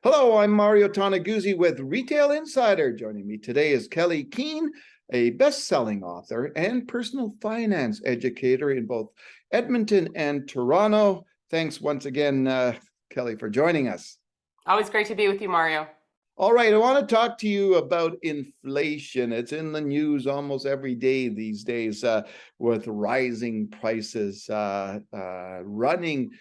Hello, I'm Mario Toneguzzi with Retail Insider. Joining me today is Kelley Keehn, a best-selling author and personal finance educator in both Edmonton and Toronto. Thanks once again, Kelley, for joining us. Always great to be with you, Mario. All right, I want to talk to you about inflation. It's in the news almost every day these days, with rising prices, running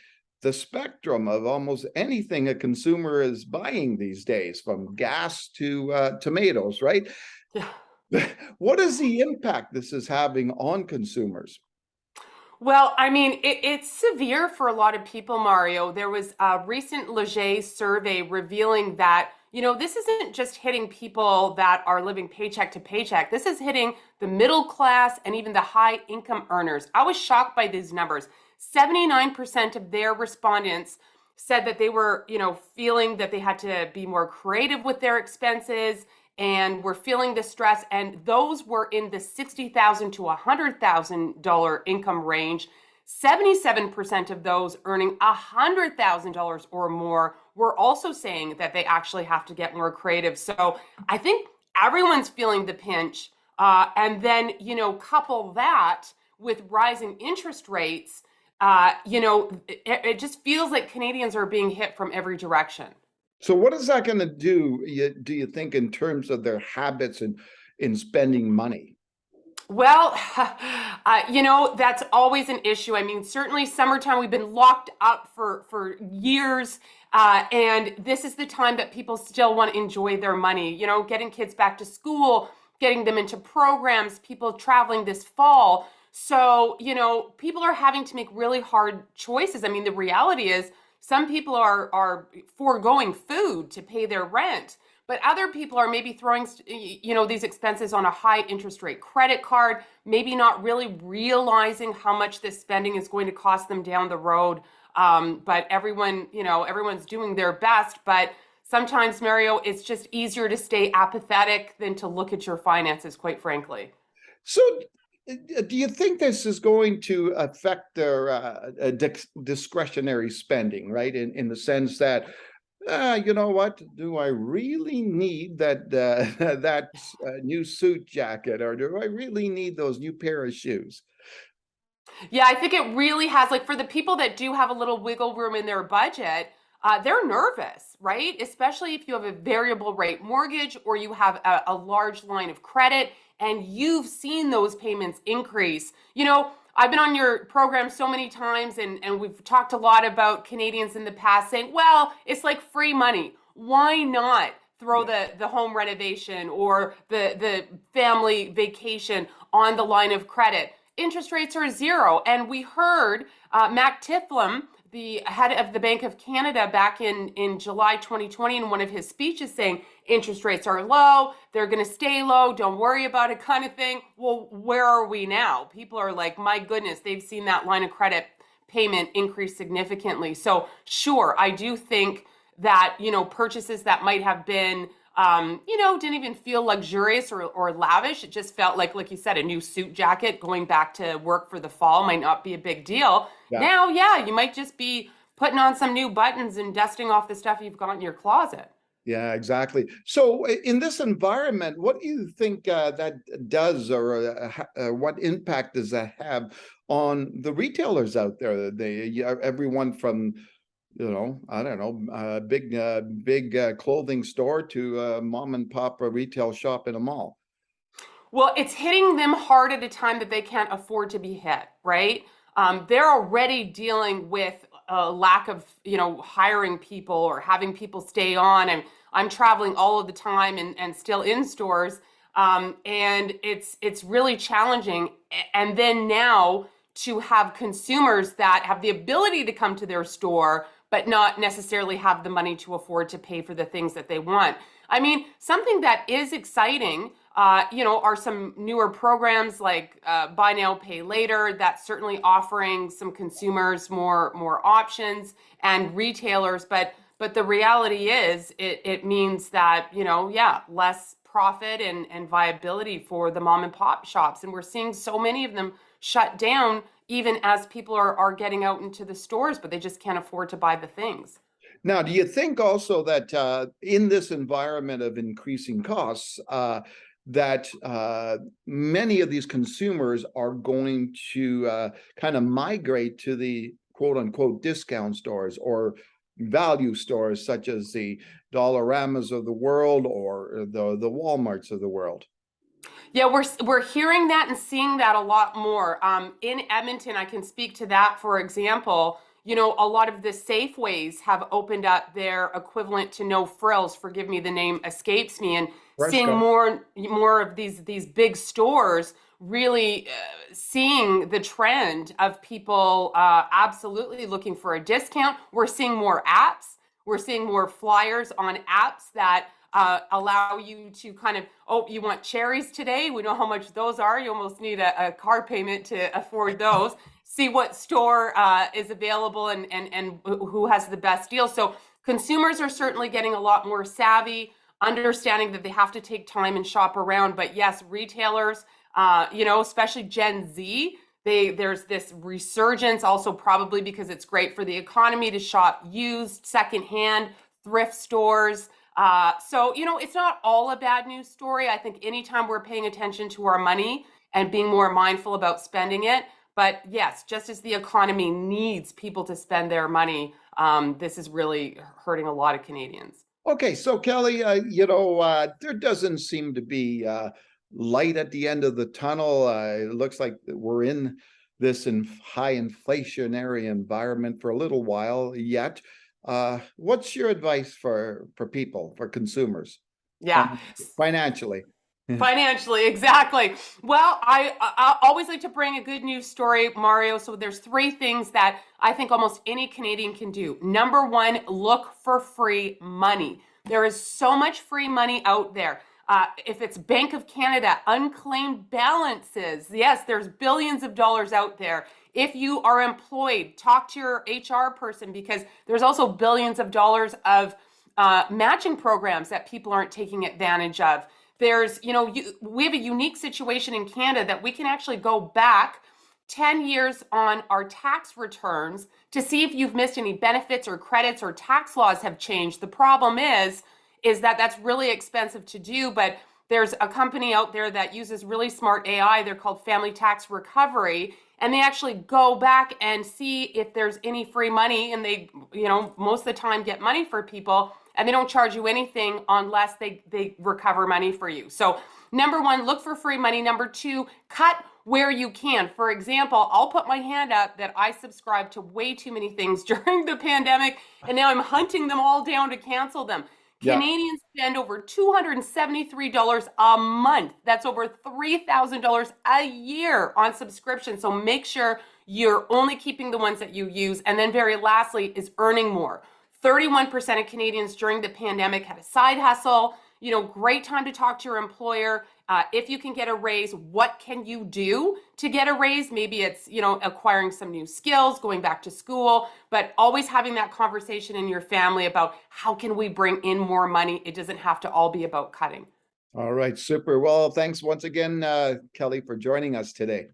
the spectrum of almost anything a consumer is buying these days, from gas to tomatoes, right? Yeah. What is the impact this is having on consumers? Well, I mean, it's severe for a lot of people, Mario. There was a recent Leger survey revealing that, this isn't just hitting people that are living paycheck to paycheck. This is hitting the middle class and even the high income earners. I was shocked by these numbers. 79% of their respondents said that they were, feeling that they had to be more creative with their expenses and were feeling the stress. And those were in the $60,000 to $100,000 income range. 77% of those earning $100,000 or more were also saying that they actually have to get more creative. So I think everyone's feeling the pinch. And then, couple that with rising interest rates. It just feels like Canadians are being hit from every direction. So what is that going to do you think, in terms of their habits and in spending money? Well, that's always an issue. I mean, certainly summertime, we've been locked up for years. And this is the time that people still want to enjoy their money, getting kids back to school, getting them into programs, people traveling this fall. So, people are having to make really hard choices. I mean, the reality is some people are foregoing food to pay their rent, but other people are maybe throwing, these expenses on a high interest rate credit card, maybe not really realizing how much this spending is going to cost them down the road. But everyone's doing their best. But sometimes, Mario, it's just easier to stay apathetic than to look at your finances, quite frankly. So do you think this is going to affect their discretionary spending, right? In the sense that, you know what, do I really need that that new suit jacket, or do I really need those new pair of shoes? Yeah, I think it really has, like, for the people that do have a little wiggle room in their budget, they're nervous, right? Especially if you have a variable rate mortgage or you have a large line of credit and you've seen those payments increase. I've been on your program so many times, and we've talked a lot about Canadians in the past saying, well, it's like free money. Why not throw the home renovation or the family vacation on the line of credit? Interest rates are zero. And we heard Mac Tiflum, the head of the Bank of Canada, back in July 2020 in one of his speeches saying interest rates are low, they're going to stay low, don't worry about it, kind of thing. Well, where are we now? People are like, my goodness, they've seen that line of credit payment increase significantly. So sure, I do think that, purchases that might have been didn't even feel luxurious or lavish. It just felt like you said, a new suit jacket going back to work for the fall might not be a big deal. Yeah. Now, yeah, you might just be putting on some new buttons and dusting off the stuff you've got in your closet. Yeah, exactly. So in this environment, what do you think that does, or what impact does that have on the retailers out there? Everyone from, I don't know, big clothing store to mom and pop retail shop in a mall. Well, it's hitting them hard at a time that they can't afford to be hit, right? They're already dealing with a lack of, hiring people or having people stay on. And I'm traveling all of the time and still in stores. And it's really challenging. And then now to have consumers that have the ability to come to their store, but not necessarily have the money to afford to pay for the things that they want. I mean, something that is exciting, are some newer programs like Buy Now, Pay Later. That's certainly offering some consumers more options and retailers. But the reality is, it means that less profit and viability for the mom and pop shops, and we're seeing so many of them shut down, even as people are getting out into the stores, but they just can't afford to buy the things. Now, do you think also that in this environment of increasing costs, that many of these consumers are going to kind of migrate to the quote unquote discount stores or value stores such as the Dollaramas of the world or the Walmarts of the world? Yeah, we're hearing that and seeing that a lot more. In Edmonton, I can speak to that. For example, you know, a lot of the Safeways have opened up their equivalent to No Frills. Forgive me, the name escapes me. And seeing Fresco. more of these big stores really seeing the trend of people absolutely looking for a discount. We're seeing more apps. We're seeing more flyers on apps that allow you to kind of, oh, you want cherries today? We know how much those are. You almost need a car payment to afford those. See what store is available and who has the best deal. So consumers are certainly getting a lot more savvy, understanding that they have to take time and shop around. But yes, retailers, you know, especially Gen Z, there's this resurgence also probably because it's great for the economy to shop used, secondhand, thrift stores. So, you know, it's not all a bad news story. I think anytime we're paying attention to our money and being more mindful about spending it. But yes, just as the economy needs people to spend their money, this is really hurting a lot of Canadians. Okay, so Kelley, there doesn't seem to be light at the end of the tunnel. It looks like we're in this high inflationary environment for a little while yet. What's your advice for people, for consumers, Yeah. financially? Financially, exactly. Well, I always like to bring a good news story, Mario. So there's three things that I think almost any Canadian can do. Number one, look for free money. There is so much free money out there. If it's Bank of Canada, unclaimed balances, yes, there's billions of dollars out there. If you are employed, talk to your HR person because there's also billions of dollars of matching programs that people aren't taking advantage of. There's, you know, we have a unique situation in Canada that we can actually go back 10 years on our tax returns to see if you've missed any benefits or credits or tax laws have changed. The problem is that that's really expensive to do, but there's a company out there that uses really smart AI. They're called Family Tax Recovery, and they actually go back and see if there's any free money, and they, you know, most of the time get money for people, and they don't charge you anything unless they recover money for you. So number one, look for free money. Number two, cut where you can. For example, I'll put my hand up that I subscribed to way too many things during the pandemic, and now I'm hunting them all down to cancel them. Yeah. Canadians spend over $273 a month. That's over $3,000 a year on subscription. So make sure you're only keeping the ones that you use. And then very lastly is earning more. 31% of Canadians during the pandemic had a side hustle. You know, great time to talk to your employer. If you can get a raise, what can you do to get a raise? Maybe it's, you know, acquiring some new skills, going back to school, but always having that conversation in your family about how can we bring in more money? It doesn't have to all be about cutting. All right, super. Well, thanks once again, Kelley, for joining us today.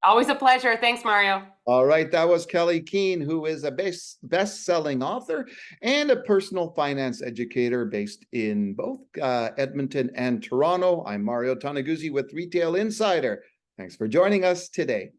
Always a pleasure. Thanks, Mario. All right, that was Kelley Keehn, who is a best-selling author and a personal finance educator based in both Edmonton and Toronto. I'm Mario Toneguzzi with Retail Insider. Thanks for joining us today.